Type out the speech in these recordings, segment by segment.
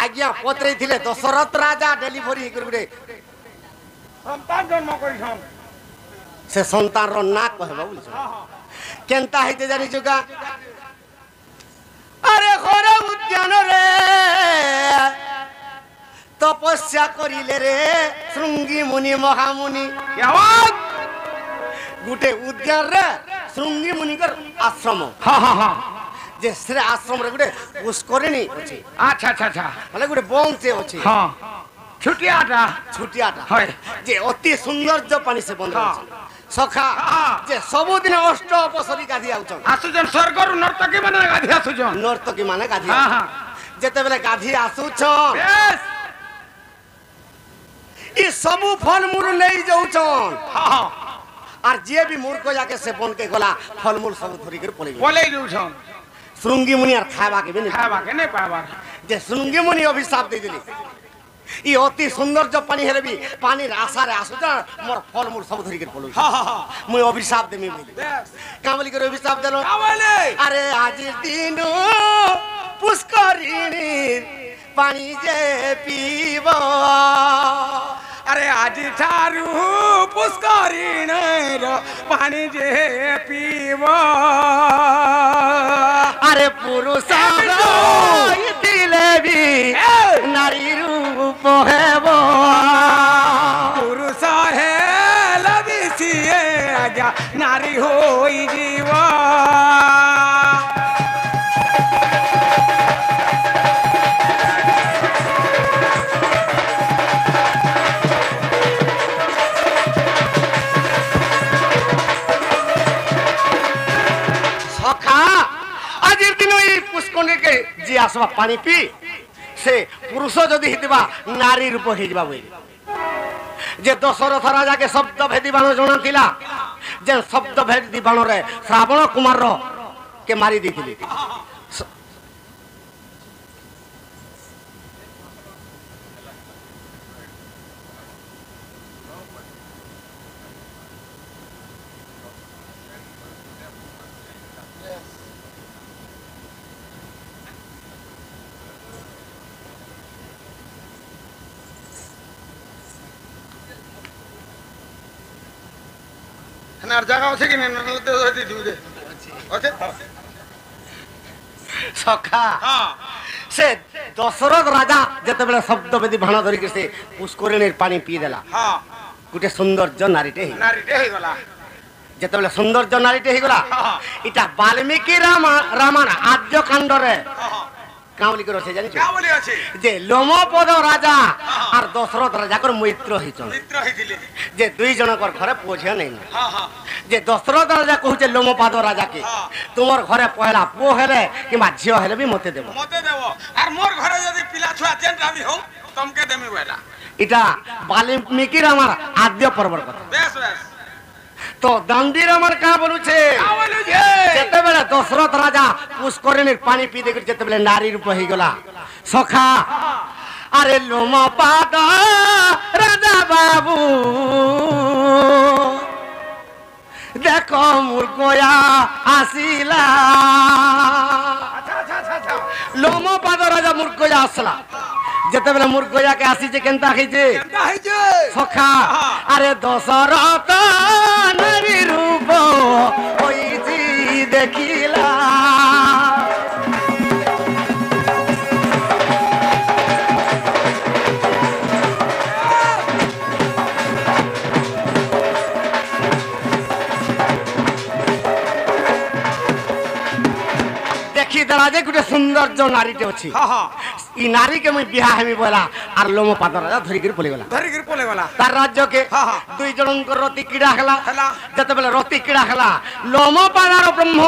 आज्ञा पत्रे थिले दशरथ राजा डेलीवरी गुटे संतान जन्म करिछन से संतान रो ना कहबा बोल केनता हेते जानि जुगा अरे घरे उद्यान रे तपस्या करिले रे श्रृंगी मुनि महामुनि क्या बात गुटे उद्यान रे श्रृंगी मुनि कर आश्रम हां हां हां जे से आश्रम रे गुटे पुष्करिणी अछि अच्छा अच्छा अच्छा माने गुटे बन से अछि हां छुटियाटा हाय जे अति सुंदर जो पानी से बंद अछि सखा जे सब दिन अष्ट अपसरी गाधी आउछन आसुजन स्वर्गरु नर्तकी माने गाधी आसुजन नर्तकी माने गाधी हां हां जेते बेले गाधी आसुछन यस ई सब फल मूल नहीं जाउछन हां और जे भी मूर्ख जाके से बन के गला फल मूल सब धरि के पले बोले जाउछन श्रृंगी मुनि आर खावा के भी नहीं खावा के नहीं पावा जे श्रृंगी मुनि अभिशाप दे दिली ई अति सुंदर जो पानी हेरे भी पानी आशा रे आसु जा मोर फल मूल सब धरि के पलो हां हां मुई अभिशाप देमी बोली कामली के अभिशाप देलो कावले अरे आज दिन पुष्करिणी पानी जे पीबो अरे आज ठारू पुष्करिणी रो पानी जे पीबो अरे पुरुष दिले भी नारी रूप हेबो पुरुष है लदिसिए आजा नारी होई जीवा के जी आसवा पानी पी से पुरुष जदि हितबा नारी रूप हिजबा बोली जे दशरथ राजा के शब्द भेदी बाण जणा थिला जे शब्द भेदी बाण रे श्रावण कुमार रो के मारी दिथिली नार जगह আছে কি না নলতে হইতে দিউদে আছে सखा हां से दशरथ राजा जते बेले शब्द भेदी बाण धरि के से पुष्करिणी पानी पी देला हां गुटे सौंदर्य नारीटे हे गला जते बेले सौंदर्य नारीटे हे गला इटा वाल्मीकि रामायण आद्य कांड रे कावली कर से जानि का बोली আছে जे लोमपद राजा और दशरथ राजा कर मित्र हिचन मित्र हिदिले जे दुई जन कर घरे पोछिया नहीं हां हां जे दशरथ राजा कहूचे लोमपद राजा के तुमर घरे पहला पो हेले किबा झियो हेले भी मते देबो और मोर घरे यदि पिला छुआ जेन रामी हो तुमके देमी बेला इटा वाल्मीकि रामायण आद्य पर्व कथा बेस बेस तो दांडी रामायण का बोलू छे का बोलू जे जेते बेले दशरथ राजा पुष्करिणी पानी पी देकर जेते बेले नारी रूप हो गला सखा अरे लोमपद राजा बाबू देखो मुर्गया आसिला लोमपद राजा मुर्गया आसला जेते बेले मुर्गया के आसी जे केनता खइजे सखा अरे दशरथ नारी रूप ओई जी देखिला देखी दला जे गुटे सुंदर जो नारीटे अछि हां हां ई नारी के मैं बियाह हेमी बोला आर लोमपद राजा धरि गिर पले गला तार राज्य के दुई जनक रति कीड़ा हला जते बेले रति कीड़ा हला लोमपद आर ब्रह्म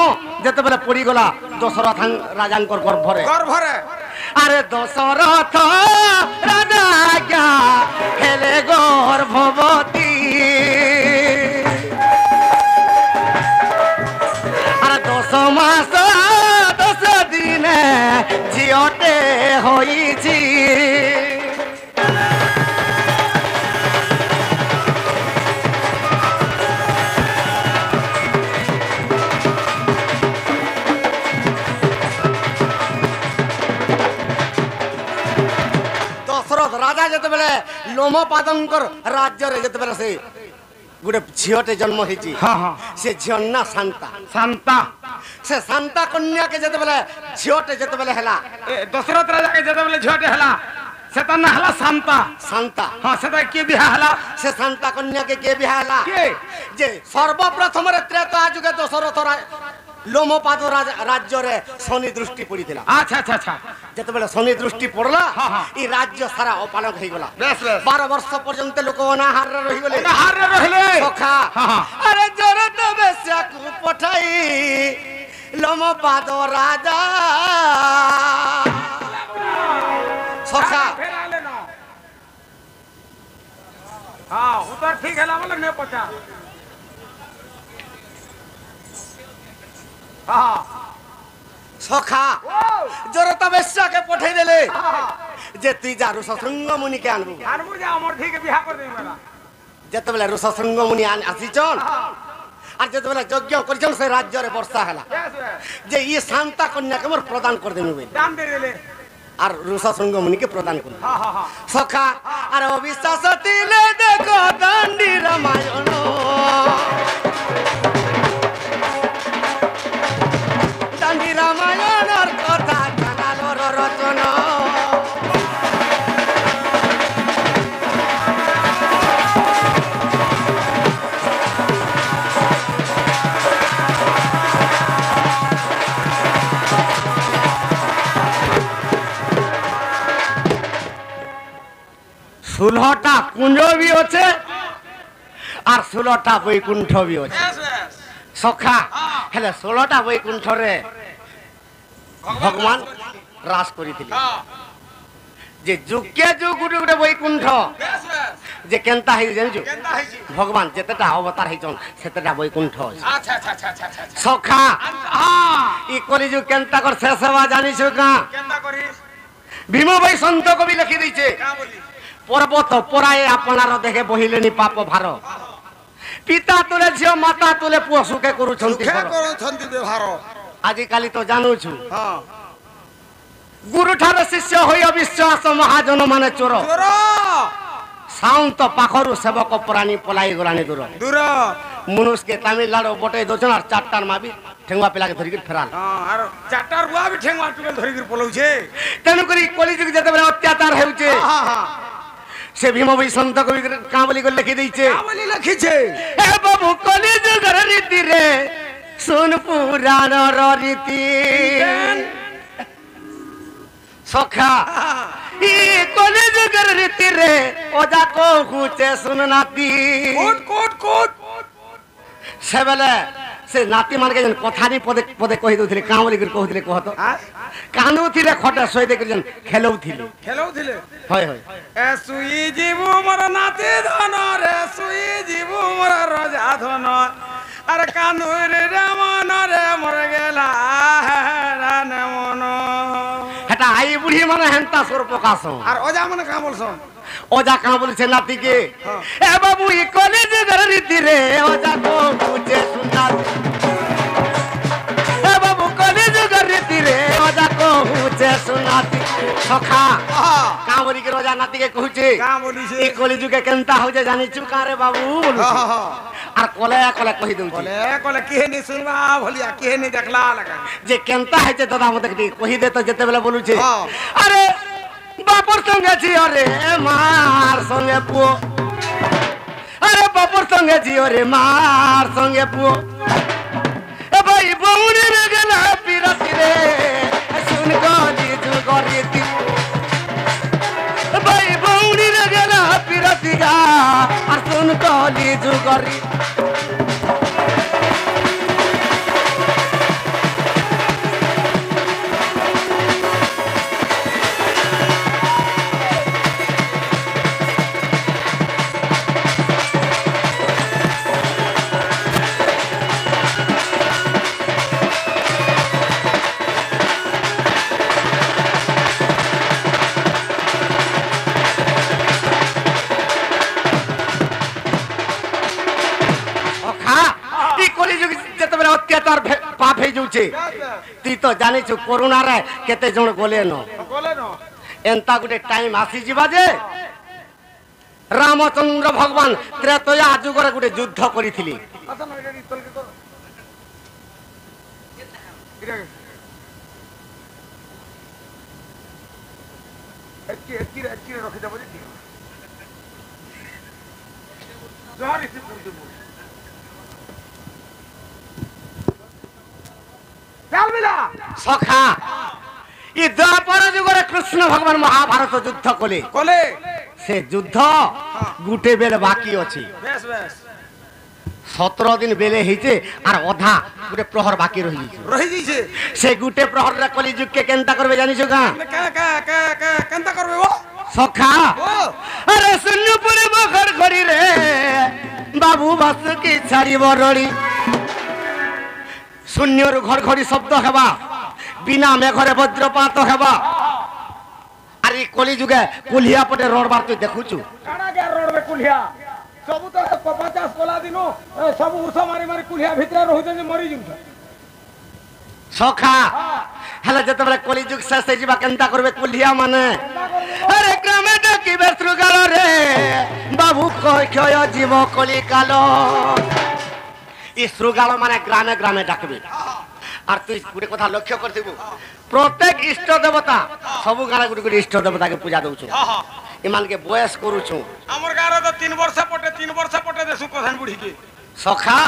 जते बेले पड़ी गला दशरथ राजांकर गर्भ रे अरे दशरथ राजा क्या हेले गर्भवती अरे 10 मास 10 दिन झियोटे होईची भरत राजा जते बेले लोमपादंकर राज्य रे जते बेले से गुटे झियोटे जन्म होइची हां हां से झियो ना शांता शांता से शांता कन्या के जते बेले झियोटे जते बेले हला दशरथ राजा के जते बेले झियोटे हला सेता ना हला शांता शांता हां सेता के बिहा हला से शांता कन्या के बिहा हला के जे सर्वप्रथम रे त्रेता जुगे दशरथ लोमपाद राज्य रे शनि दृष्टि पड़ीला अच्छा अच्छा अच्छा जते बेले शनि दृष्टि पड़ला हां हां ई राज्य सारा अपालक हो गला बेस बेस 12 वर्ष पर्यंत लोक अनाहार रे रहि गेले अनाहार रे रहले सखा हां हां अरे जरत बेस्या को पठाई लोमपाद राजा सखा फेरा लेना हां उधर ठीक है मतलब ने पचा हां सखा जरत बेस्या के पठाई देले जे ती जा ऋषशृंग मुनि के आनबू आनबू जा हमर ठीक बिहा कर दे मला जते बेले ऋषशृंग मुनि आसीचन আর যেতবেলে যজ্ঞ করছেন সে রাজ্যরে বর্ষা হেলা যে ই শান্তা কন্যাকে মোর প্রদান করে দেবি বলে দান দে দেলে আর ঋষশৃঙ্গ মুনিকে প্রদান করল হ্যাঁ হ্যাঁ হ্যাঁ সখা আর অবিশ্বাস দিলে দেখো দান্ডি রামায়ণ দান্ডি রামায়ণের কথা জানালোর রচনা ষোলটা কুঞ্জ भी আছে আর 16টা বৈকুণ্ঠ भी আছে সখা হেলে 16টা বৈকুণ্ঠরে ভগবান রাস করিଥିଲେ যে যুগে যুগ গুটে গুটে বৈকুণ্ঠ যে কেনতা হই জানছো ভগবান যেতেটা অবতার হইছন সেতেটা বৈকুণ্ঠ আচ্ছা আচ্ছা আচ্ছা আচ্ছা সখা ই কলিযুগ কেনতা কর শেষ হওয়া জানিছো কা কেনতা করিস ভীম ভাই সন্ত কবি লিখি দিছে কা বলি पर्वत पराए आपनार देखे बहिले पाप भार पिता तुले झियो माता तुले पुओ सुखे करूछंती व्यवहार आजिकाली तो जानू छु हां गुरु ठारे शिष्य होई अविश्वास महाजन माने चोर चोर साउंत पाखरु सेवक प्राणी पलाई गलानी दूर दूर मनुष्य के तमिलनाडु बटे दोचन और चारटार माबी ठेंगवा पिला के धरि के फेराल हां आर चारटार बुआ भी ठेंगवा टुकल धरि के पलौ छे तेनु करी कलिजुग जते बेला अत्याचार हेउचे हां हां से भीम भाई संत कवि का बोली को लिखि दैछे का बोली लिखि छे ए बाबू कलिजुग रीति रे सुन पुराण रीति सखा ई कलिजुग रीति रे ओजा को हुचे सुन नाती कोट कोट कोट से बेले से नाती मान के जन कथानी पदे पदे कहि दउथिले का बोली कर कहउथिले कहत कानू थिले खटा सोई दे कर जन खेलौ थिले होय होय ए सुई जीवु मोर नाती धन रे सुई जीवु मोर राजा धन अरे कानू रे रामन रे मोर गेला रान मन हेटा आई बुढ़ी माने हेंता सुर प्रकाश और ओजा माने का बोलसन ओजा का बोले छे नाती के ए बाबू ई कॉलेज रीति रे ओजा को पूछे सुना ए बाबू कॉलेज रीति रे ओजा को पूछे सुनाती सखा का बोली के रोजा नाती के कहूचे का बोली छे ई कॉलेज के केनता हो जे जानि छु का रे बाबू बोलू और कोले कोले कहि दउ कोले कोले के नि सुनवा भलिया के नि देखला लगा जे केनता है जे दादा मत कहि दे तो जते बेला बोलू छे अरे बापर संगे जियो रे मार संगे पुओ अरे बापर संगे जियो रे मार संगे पुओ ए भाई बौनी रे गेला पिरती रे सुन गली जुगरीती ए भाई बौनी रे गेला पिरती गा और सुन गली जुगरी अत्याचार पाप हे जाउछे ती तो जानि छु कोरोना रे केते जण गोले न एंता गुटे टाइम आसी जिबा जे रामचंद्र भगवान त्रेतया जुगर गुटे युद्ध करिथिली सखा ई द्वापर जुगरे कृष्ण भगवान महाभारत युद्ध कले कले से युद्ध गुटे बेल बाकी अछि बेस बेस 17 दिन बेले हिचे आर अधा गुटे प्रहर बाकी रही जइছে से गुटे प्रहर रे कली जुग के केनता करबे जानिছো का केनता करबे वो सखा अरे सुन्नुपुरे बखर खड़ी रे बाबू बस की छाड़ी बरड़ी शून्यरु घर घड़ी शब्द हेबा बिना मेघरे वज्रपात हेबा अरे कली जुगे कुलिया पटे रोड बार तू देखुछु काना के रोड में कुलिया सब तो 50 कोला दिनो सब उर्स मारी मारी कुलिया भितर रहु जे मरी जुछ सखा हला जत बले कली जुग से जीवा केनता करबे कुलिया माने अरे ग्रामे डकी बेसुगाल रे बाबू कय जीव कली कालो ई सुगाल माने ग्रामे ग्रामे डाकबे আর তুই গুটে কথা লক্ষ্য করছিবু প্রত্যেক ইষ্ট দেবতা সবু গারে গুটে গুটে ইষ্ট দেবতাকে পূজা দউছু ইমানকে বয়স করুছু আমার গারে তো 3 বর্ষ পটে দেসু প্রধান বুড়ি কি সখা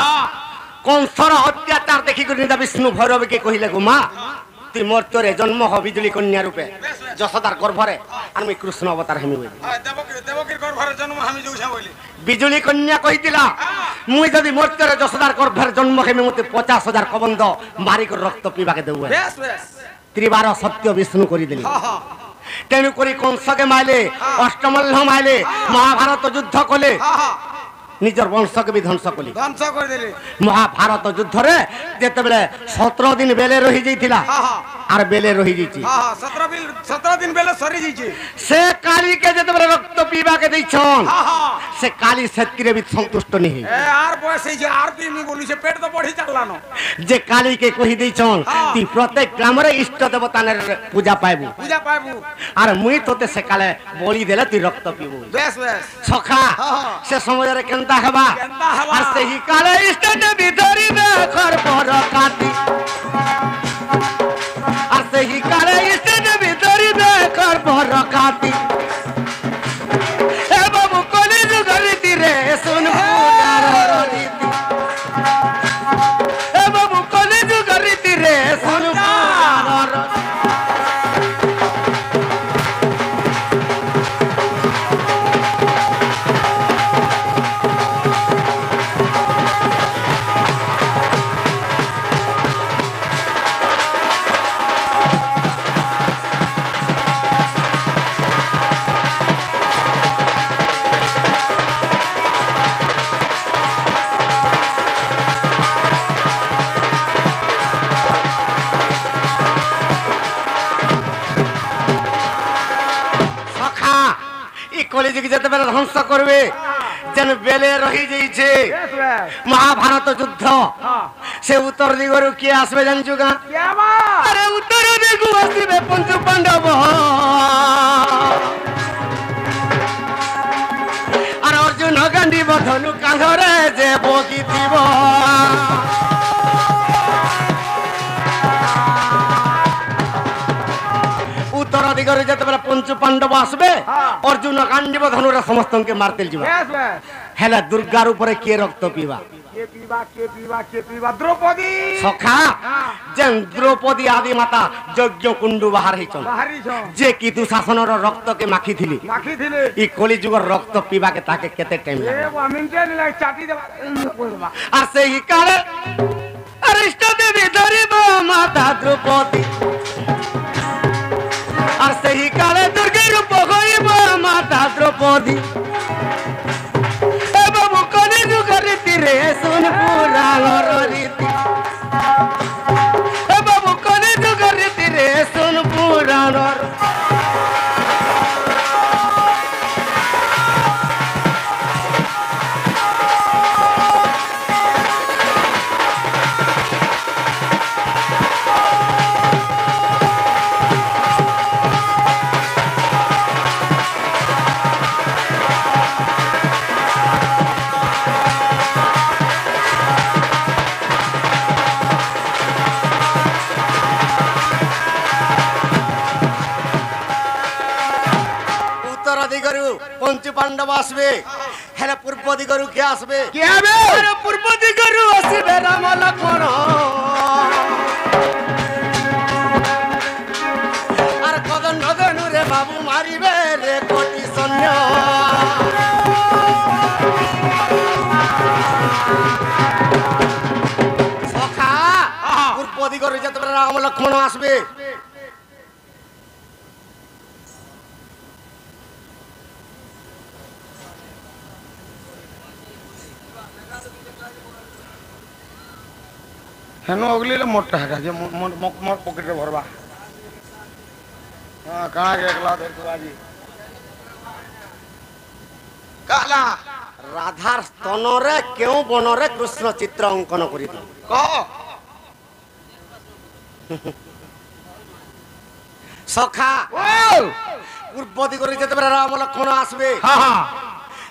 কংসর অত্যাচার দেখি করে নিদা বিষ্ণু ভৈরবকে কহিলে গুমা তুই মর্ত্যরে জন্ম হ বিজুলি কন্যা রূপে যশোদার গর্ভরে আমি কৃষ্ণ অবতার হেমি হই দেবকীর গর্ভরে জন্ম আমি যৌছা বলি বিজুলি কন্যা কহিতিলা মুই যদি মর্ত্যরে যশোদার গর্ভরে জন্ম হেমি মতে 50,000 কবন্ধ মারিক রক্ত পিবাকে দেউ বেশ বেশ ত্রিবার সত্য বিষ্ণু করি দিলি তেণু করি কংসকে মাইলে অষ্টমল্ল মাইলে মহাভারত যুদ্ধ কলে নিজের বংশকে বি ধ্বংস কলি ধ্বংস করে দিলে মহাভারত যুদ্ধরে যেতেবেলে 17 দিন বেলে রহি যাইতিলা আর বেলে রহি যাইছি 17 দিন বেলে সরি যাইছি সে কালী কে যেতেবেলে রক্ত পিবাকে দেইছন সে কালী সেতকিরে বি সন্তুষ্ট নেহি আর বয়স হইছে আর পিমি বলি সে পেট তো বড়ি চালানো যে কালী কে কহি দেইছন তুই প্রত্যেক গ্রামরে ইষ্ট দেবতানের পূজা পাইবু আর মুই তোতে সে কালে বলি দেলে তুই রক্ত পিবু বেশ বেশ সখা সে সময়ের কেনতা হবা আর সেই কালে ইষ্টতে ভিতরি বেখর পর কাটি আর সেই কালে ইষ্টতে ভিতরি বেখর পর কাটি এ বাবু কলি যুগরিতি রে শুন পুরার রীতি এ বাবু কলি যুগরিতি রে শুন পুরার কলিযুগ যেতেবেলে ধ্বংস করবে যেন বেলে রহি যাইছে মহাভারত যুদ্ধ সে উত্তর দিগরু কি আসবে জানছু গা আরে উত্তর দিগু আসবে পঞ্চ পাণ্ডব আর অর্জুন গান্ধী বধনু কাঁধরে যে বগিথিব উত্তর দিগরে যেতেবেলে পঞ্চ পাণ্ডব আসবে অর্জুন কাণ্ডিব ধনুরে সমস্তকে মারতে যাব হেলা দুর্গার উপরে কে রক্ত পিবা দ্রৌপদী সখা যেন দ্রৌপদী আদি মাতা যজ্ঞ কুণ্ডু বাহার হইছন যে কি দুঃশাসনর রক্তকে মাখিথিলি ই কলি যুগর রক্ত পিবাকে তাকে কেতে টাইম আর সেই কালে অরিষ্ট দেবী ধরিব মাতা দ্রৌপদী আর সেই কালে দুর্গা রূপ হইব মাতা দ্রৌপদী এ বাবু কলি যুগ রীতি রে শুন পুরাণর রীতি এ বাবু কলি যুগ রীতি রে শুন পুরাণর দিগরু পঞ্চু পাণ্ডব আসবে হেলে পূর্ব দিগরু কে আসবে কে হবে আরে পূর্ব দিগরু আসবে রাম লক্ষ্মণ আর কদন নদনু রে বাবু মারিবে রে কোটি সৈন্য সখা পূর্ব দিগরু যেতেবেলে রাম লক্ষ্মণ আসবে হেন অগলিলে মোটটা হেকা যে মোর পকেটে ভরবা হ্যাঁ কাଣା কে একলা ধরতো আজি কালা রাধার স্তনরে কেউ বনরে কৃষ্ণ চিত্র অঙ্কন করিল ক সখা ও পূর্ব দিগরে যেতেবেলে রাম লক্ষ্মণ আসবে হ্যাঁ হ্যাঁ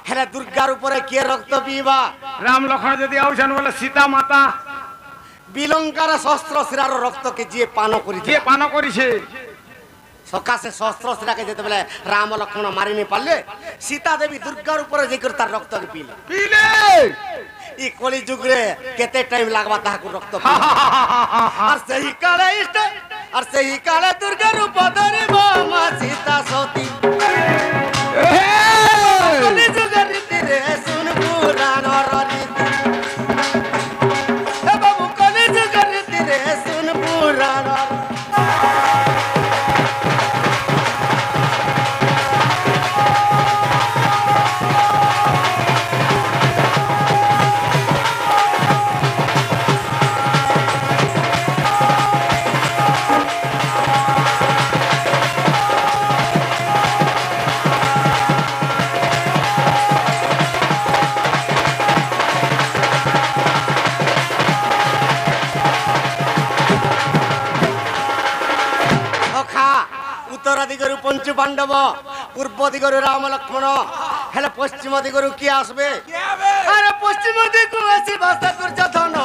হেলে দুর্গার উপরে কে রক্ত পিবা রাম লক্ষ্মণ যদি আউছেন বলে সীতা মাতা বিলঙ্কার শস্ত্র শিরার রক্তকে যে পান করিছে যে পান করিছে সকাশে শস্ত্র শিরাকে যেতেবেলে রাম লক্ষ্মণ মারিনি পারলে সীতা দেবী দুর্গার উপরে যে করে তার রক্তকে পিলে পিলে ই কলি যুগরে কেতে টাইম লাগবা তাহাকু রক্ত পিলে আর সেই কালে ইষ্টে আর সেই কালে দুর্গা রূপ ধরিব মা সীতা সতী কলি যুগের রীতি রে শুন পুরাণর রীতি হে বাবু কলি যুগের রীতি রে শুন পুরাণর উত্তর দিগরু পঞ্চু পাণ্ডব পূর্ব দিগরু রাম লক্ষ্মণ হেলে পশ্চিম দিগরু কি আসবে আরে পশ্চিম দিগু আসি বাস্তা দুর্যোধন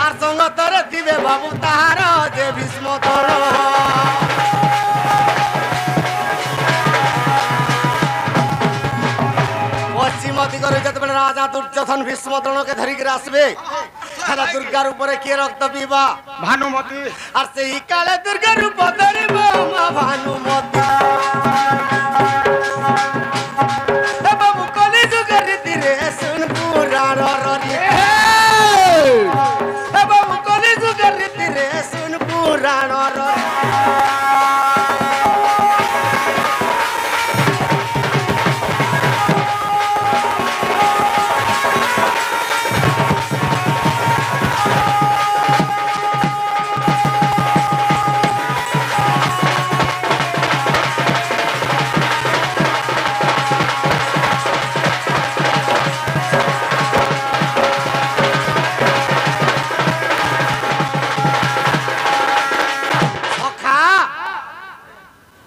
আর সঙ্গতরে দিবে বাবু তাহার যে ভীষ্ম তর পশ্চিম দিগরে যেতেবেলে রাজা দুর্যোধন ভীষ্ম দ্রোণকে ধরিকি আসবে হেলা দুর্গার উপরে কে রক্ত পিবা ভানুমতি আর সেই কালে দুর্গা রূপ ধরিব মা ভানুমতি হে বাবু কলি যুগের রীতি রে শুন পুরাণর রীতি হে বাবু কলি যুগের রীতি রে শুন পুরাণর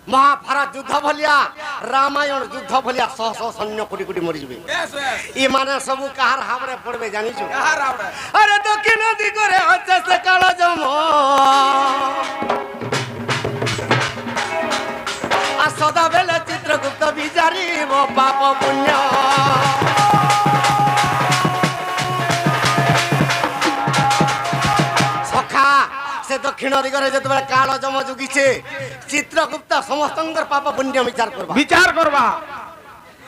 মহাভারত যুদ্ধ ভলিয়া রামায়ণ যুদ্ধ ভলিয়া শহ শহ সৈন্য কোটি কোটি মরিଯିবে ই মানে সবু কাহার হাবরে পড়বে জানিছো আরে দক্ষিণ দিগরে হচ্ছে সে কাল জম আর সদাবেলে চিত্রগুপ্ত বিচারিব পাপ পুণ্য সখা সে দক্ষিণ দিগরে যেতেবেলে কাল জম যুগিছে চিত্রগুপ্ত সমস্তঙ্কর পাপ পুণ্য বিচার করবা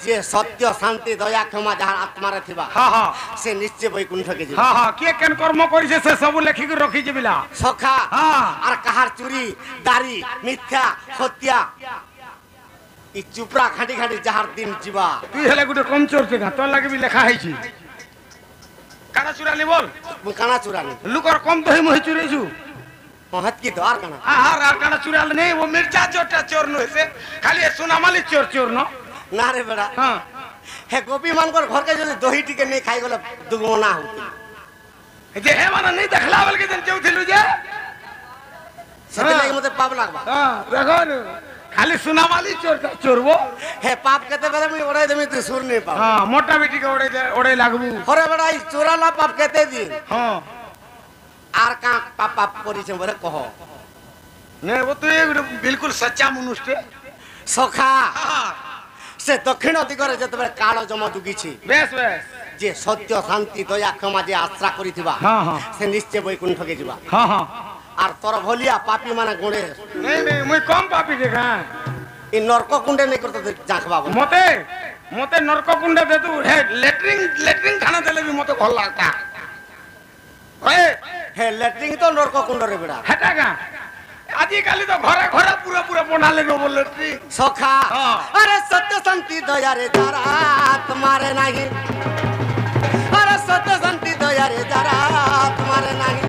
যে সত্য শান্তি দয়া ক্ষমা যাহার আত্মারে থিবা সে নিশ্চয় বৈকুণ্ঠকে যাবে কে কেন কর্ম করিছে সে সব লেখি রখিছে বিলা সখা আর কাহার চুরি দাড়ি মিথ্যা হত্যা ই চুপড়া খাঁটি খাঁটি যাহার দিন ଯିବା তুই হেলে গুটে কম চোরছে না তোর লাগি বি লেখা হইছি কানা চুরানি বল কানা চুরানি লুকর কম দহি মহি চুরাইছু মহৎ কি তো আর কানা আর কানা চুরাল নেই ও মির্জা চোরটা চোর নয় সে খালি সোনামালি চোর চোর ন না রে বেড়া হে গোপী মানকর ঘরকে যদি দহি টিকে নেই খাই গলে দুগুণা হতো যে হে মানে নেই দেখলা বল के दिन चौथिलु जे সেটা লাগি মতে পাপ লাগবা দেখো খালি সোনামালি চোরটা চোরবো হে পাপ কেতে বেলে আমি ওড়াই দেমি তুই সুর নেই পাব মোটা বেটি के ওড়াই লাগবু হরে বেড়া এই চোরালা পাপ কেতে দিন হ্যাঁ আর কা পাপ পাপ করিছে বলে কহ नहीं वो तो एक बिल्कुल सच्चा मनुष्य सखा से दक्षिण दिगरे जतबे काल जम दुगिछि बेस बेस जे सत्य शांति दया क्षमा जे आश्रा करिथिबा से निश्चय वैकुंठ के जिबा आर तोर भलिया पापी माने गुणे नहीं मुई कम पापी देखा इ नरक कुंडे नहीं करत जाखबा मते मते नरक कुंडे दे तू हे लेटरिंग खाना देले भी मते भल लागता हे लेटरिंग तो नरक कुंड रे बेड़ा हेटा का आजि काली तो घरे घरे पूरा बनाले नो लेटरिंग सखा अरे सत्य शांति दया रे तारा तुम्हारे नाही अरे सत्य शांति दया रे तारा तुम्हारे नाही